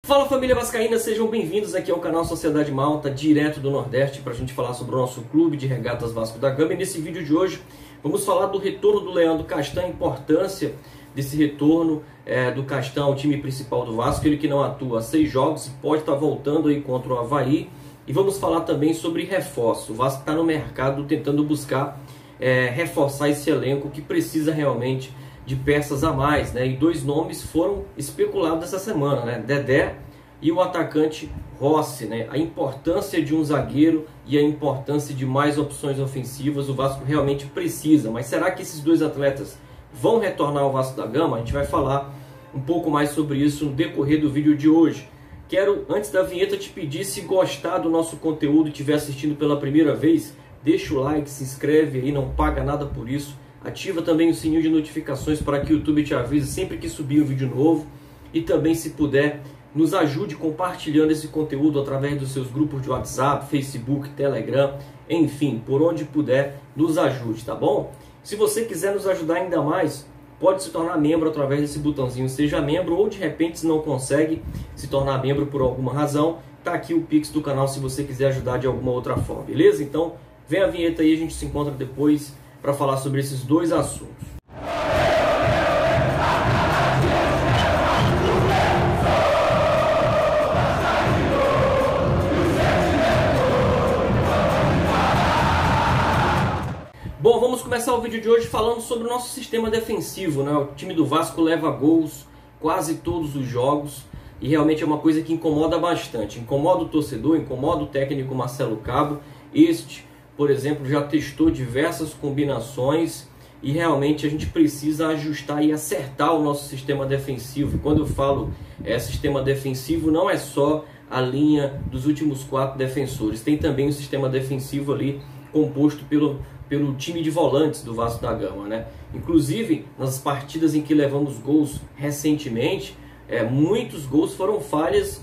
Fala família vascaína, sejam bem-vindos aqui ao canal Sociedade Malta, direto do Nordeste, para a gente falar sobre o nosso clube de regatas Vasco da Gama. E nesse vídeo de hoje vamos falar do retorno do Leandro Castan, a importância desse retorno do Castan ao time principal do Vasco, ele que não atua há 6 jogos e pode estar voltando aí contra o Avaí. E vamos falar também sobre reforço. O Vasco está no mercado tentando buscar reforçar esse elenco que precisa realmente de peças a mais, né? E 2 nomes foram especulados essa semana, né? Dedé e o atacante Rossi, né? A importância de um zagueiro e a importância de mais opções ofensivas o Vasco realmente precisa. Mas será que esses 2 atletas vão retornar ao Vasco da Gama? A gente vai falar um pouco mais sobre isso no decorrer do vídeo de hoje. Quero, antes da vinheta, te pedir, se gostar do nosso conteúdo e estiver assistindo pela primeira vez, deixa o like, se inscreve aí, não paga nada por isso. Ativa também o sininho de notificações para que o YouTube te avise sempre que subir um vídeo novo. E também, se puder, nos ajude compartilhando esse conteúdo através dos seus grupos de WhatsApp, Facebook, Telegram, enfim, por onde puder, nos ajude, tá bom? Se você quiser nos ajudar ainda mais, pode se tornar membro através desse botãozinho Seja Membro, ou de repente, se não consegue se tornar membro por alguma razão, tá aqui o Pix do canal se você quiser ajudar de alguma outra forma, beleza? Então, vem a vinheta aí, a gente se encontra depois para falar sobre esses 2 assuntos. Bom, vamos começar o vídeo de hoje falando sobre o nosso sistema defensivo, né? O time do Vasco leva gols quase todos os jogos e realmente é uma coisa que incomoda bastante. Incomoda o torcedor, incomoda o técnico Marcelo Cabo. Por exemplo, já testou diversas combinações e realmente a gente precisa ajustar e acertar o nosso sistema defensivo. E quando eu falo sistema defensivo, não é só a linha dos últimos 4 defensores. Tem também o sistema defensivo ali composto pelo time de volantes do Vasco da Gama, né? Inclusive, nas partidas em que levamos gols recentemente, muitos gols foram falhas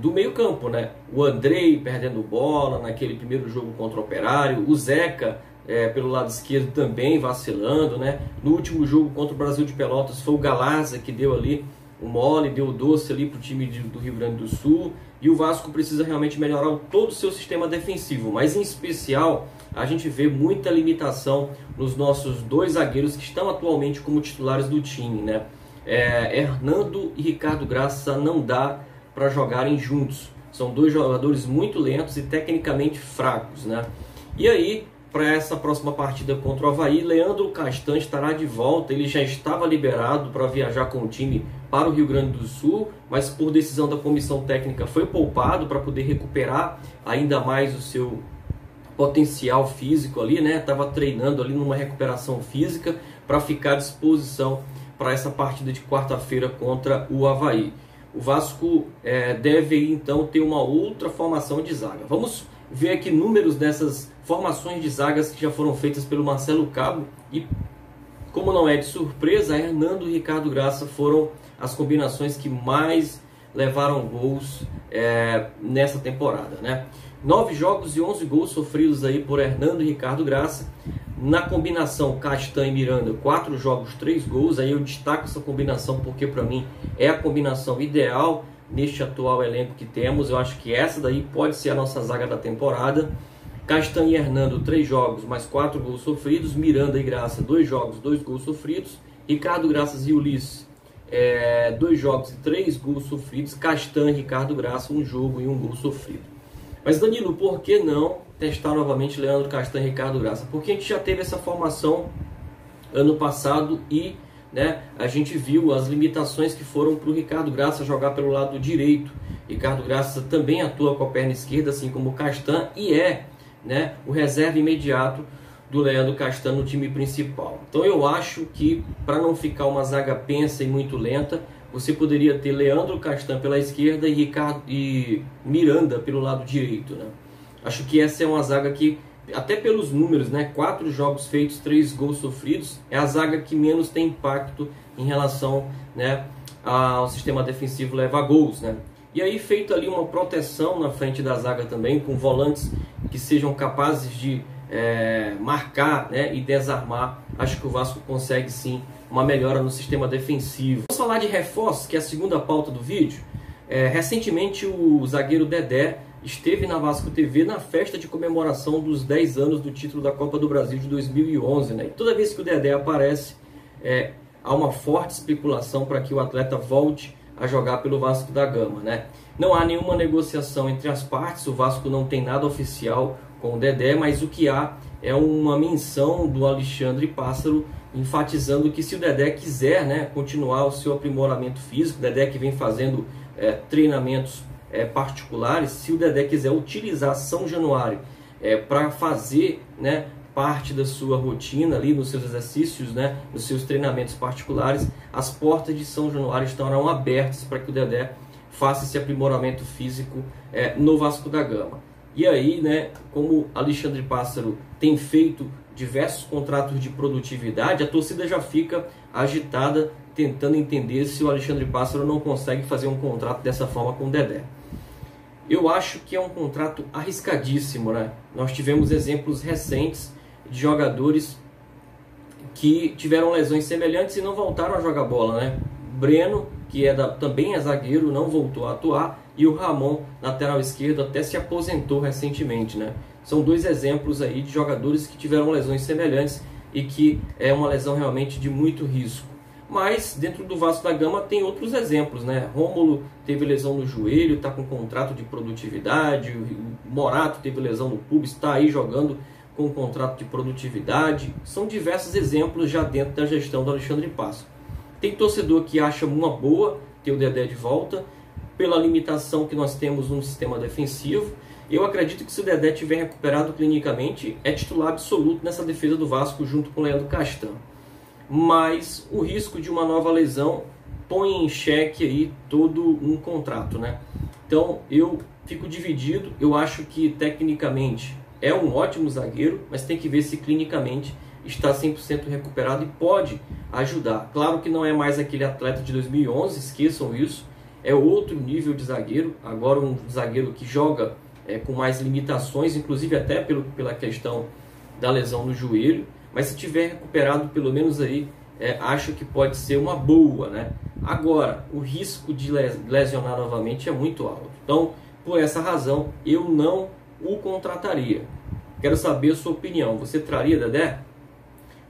do meio campo, né? O Andrei perdendo bola naquele primeiro jogo contra o Operário, o Zeca pelo lado esquerdo também vacilando, né? No último jogo contra o Brasil de Pelotas foi o Galarza que deu ali o mole, deu o doce ali para o time do Rio Grande do Sul. E o Vasco precisa realmente melhorar todo o seu sistema defensivo, mas em especial a gente vê muita limitação nos nossos 2 zagueiros que estão atualmente como titulares do time, né? Hernando e Ricardo Graça não dá para jogarem juntos. São 2 jogadores muito lentos e tecnicamente fracos, né? E aí, para essa próxima partida contra o Avaí, Leandro Castan estará de volta. Ele já estava liberado para viajar com o time para o Rio Grande do Sul, mas por decisão da comissão técnica foi poupado para poder recuperar ainda mais o seu potencial físico ali, né? Estava treinando ali numa recuperação física para ficar à disposição para essa partida de quarta-feira contra o Avaí. O Vasco deve então ter uma outra formação de zaga. Vamos ver aqui números dessas formações de zagas que já foram feitas pelo Marcelo Cabo e, como não é de surpresa, Hernando e Ricardo Graça foram as combinações que mais levaram gols nessa temporada, né? 9 jogos e 11 gols sofridos aí por Hernando e Ricardo Graça. Na combinação Castan e Miranda, 4 jogos, 3 gols. Aí eu destaco essa combinação porque para mim é a combinação ideal neste atual elenco que temos. Eu acho que essa daí pode ser a nossa zaga da temporada. Castan e Hernando, 3 jogos, mais 4 gols sofridos. Miranda e Graça, 2 jogos, 2 gols sofridos. Ricardo Graças e Ulisses, 2 jogos e 3 gols sofridos. Castan e Ricardo Graça, 1 jogo e 1 gol sofrido. Mas Danilo, por que não testar novamente Leandro Castan e Ricardo Graça? Porque a gente já teve essa formação ano passado e, né, a gente viu as limitações que foram para o Ricardo Graça jogar pelo lado direito. Ricardo Graça também atua com a perna esquerda, assim como o Castan, e né, o reserva imediato do Leandro Castan no time principal. Então eu acho que, para não ficar uma zaga pensa e muito lenta, você poderia ter Leandro Castan pela esquerda e Miranda pelo lado direito, né? Acho que essa é uma zaga que, até pelos números, né, 4 jogos feitos, 3 gols sofridos, é a zaga que menos tem impacto em relação, né, ao sistema defensivo levar gols, né? E aí feito ali uma proteção na frente da zaga também, com volantes que sejam capazes de marcar, né, e desarmar, acho que o Vasco consegue sim uma melhora no sistema defensivo. Vamos falar de reforços, que é a segunda pauta do vídeo. Recentemente o zagueiro Dedé esteve na Vasco TV na festa de comemoração dos 10 anos do título da Copa do Brasil de 2011, né? E toda vez que o Dedé aparece, há uma forte especulação para que o atleta volte a jogar pelo Vasco da Gama, né? Não há nenhuma negociação entre as partes, o Vasco não tem nada oficial com o Dedé, mas o que há é uma menção do Alexandre Pássaro enfatizando que se o Dedé quiser, né, continuar o seu aprimoramento físico, o Dedé que vem fazendo treinamentos particulares, se o Dedé quiser utilizar São Januário para fazer, né, parte da sua rotina ali nos seus exercícios, né, nos seus treinamentos particulares, as portas de São Januário estarão abertas para que o Dedé faça esse aprimoramento físico no Vasco da Gama. E aí, né, como Alexandre Pássaro tem feito diversos contratos de produtividade, a torcida já fica agitada tentando entender se o Alexandre Pássaro não consegue fazer um contrato dessa forma com o Dedé. Eu acho que é um contrato arriscadíssimo, né? Nós tivemos exemplos recentes de jogadores que tiveram lesões semelhantes e não voltaram a jogar bola, né? Breno, que também é zagueiro, não voltou a atuar, e o Ramon, lateral esquerdo, até se aposentou recentemente, né? São dois exemplos aí de jogadores que tiveram lesões semelhantes e que é uma lesão realmente de muito risco. Mas dentro do Vasco da Gama tem outros exemplos, né? Rômulo teve lesão no joelho, está com contrato de produtividade. O Morato teve lesão no pubis, está aí jogando com contrato de produtividade. São diversos exemplos já dentro da gestão do Alexandre Pássaro. Tem torcedor que acha uma boa ter o Dedé de volta, pela limitação que nós temos no sistema defensivo. Eu acredito que se o Dedé tiver recuperado clinicamente, é titular absoluto nessa defesa do Vasco junto com o Leandro Castan. Mas o risco de uma nova lesão põe em xeque aí todo um contrato, né? Então eu fico dividido. Eu acho que tecnicamente é um ótimo zagueiro, mas tem que ver se clinicamente está 100% recuperado e pode ajudar. Claro que não é mais aquele atleta de 2011, esqueçam isso. É outro nível de zagueiro, agora um zagueiro que joga com mais limitações, inclusive até pela questão da lesão no joelho. Mas se tiver recuperado, pelo menos aí, acho que pode ser uma boa, né? Agora, o risco de lesionar novamente é muito alto. Então, por essa razão, eu não o contrataria. Quero saber a sua opinião. Você traria Dedé?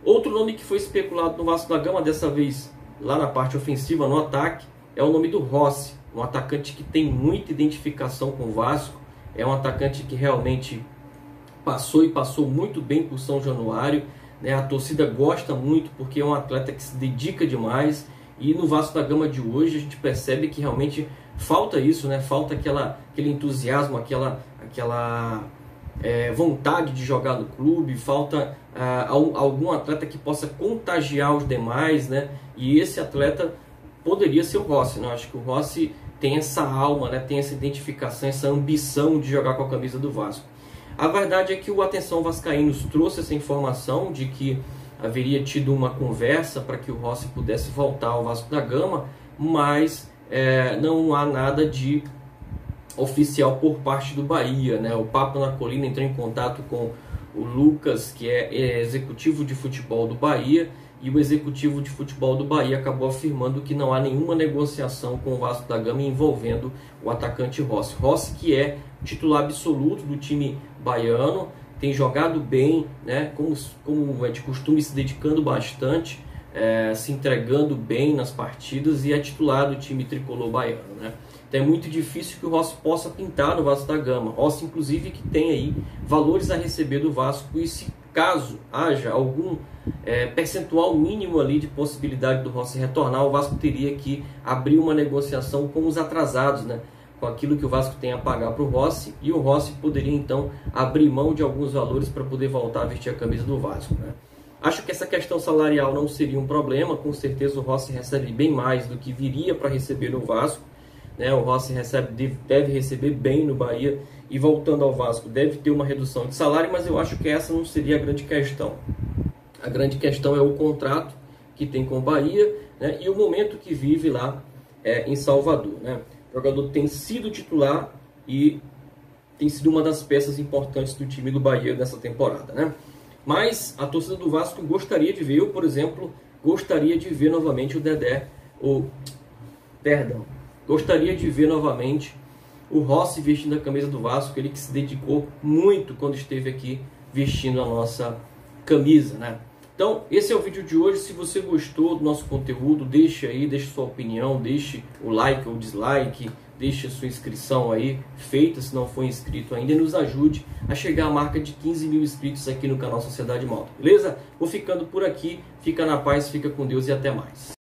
Outro nome que foi especulado no Vasco da Gama, dessa vez lá na parte ofensiva, no ataque, é o nome do Rossi, um atacante que tem muita identificação com o Vasco. É um atacante que realmente passou muito bem por São Januário, né? A torcida gosta muito porque é um atleta que se dedica demais, e no Vasco da Gama de hoje a gente percebe que realmente falta isso, né? Falta aquele entusiasmo, aquela vontade de jogar no clube, falta algum atleta que possa contagiar os demais, né? E esse atleta poderia ser o Rossi, né? Eu acho que o Rossi tem essa alma, né? Tem essa identificação, essa ambição de jogar com a camisa do Vasco. A verdade é que o Atenção Vascaínos trouxe essa informação de que haveria tido uma conversa para que o Rossi pudesse voltar ao Vasco da Gama, mas não há nada de oficial por parte do Bahia, né? O Papo na Colina entrou em contato com o Lucas, que é executivo de futebol do Bahia, e o executivo de futebol do Bahia acabou afirmando que não há nenhuma negociação com o Vasco da Gama envolvendo o atacante Rossi. Rossi, que é titular absoluto do time baiano, tem jogado bem, né, como é de costume, se dedicando bastante, se entregando bem nas partidas, e é titular do time tricolor baiano, né? Então é muito difícil que o Rossi possa pintar no Vasco da Gama. Rossi, inclusive, que tem aí valores a receber do Vasco, e se caso haja algum percentual mínimo ali de possibilidade do Rossi retornar, o Vasco teria que abrir uma negociação com os atrasados, né? Com aquilo que o Vasco tem a pagar para o Rossi, e o Rossi poderia então abrir mão de alguns valores para poder voltar a vestir a camisa do Vasco, né? Acho que essa questão salarial não seria um problema. Com certeza o Rossi recebe bem mais do que viria para receber no Vasco, né? O Rossi deve receber bem no Bahia, e voltando ao Vasco deve ter uma redução de salário, mas eu acho que essa não seria a grande questão. A grande questão é o contrato que tem com o Bahia, né? E o momento que vive lá em Salvador, né? O jogador tem sido titular e tem sido uma das peças importantes do time do Bahia nessa temporada, né? Mas a torcida do Vasco gostaria de ver, eu, por exemplo, gostaria de ver novamente o Dedé, Gostaria de ver novamente o Rossi vestindo a camisa do Vasco, ele que se dedicou muito quando esteve aqui vestindo a nossa camisa, né? Então, esse é o vídeo de hoje. Se você gostou do nosso conteúdo, deixe aí, deixe sua opinião, deixe o like ou dislike, deixe a sua inscrição aí feita, se não for inscrito ainda, e nos ajude a chegar à marca de 15 mil inscritos aqui no canal Sociedade Malta, beleza? Vou ficando por aqui, fica na paz, fica com Deus e até mais.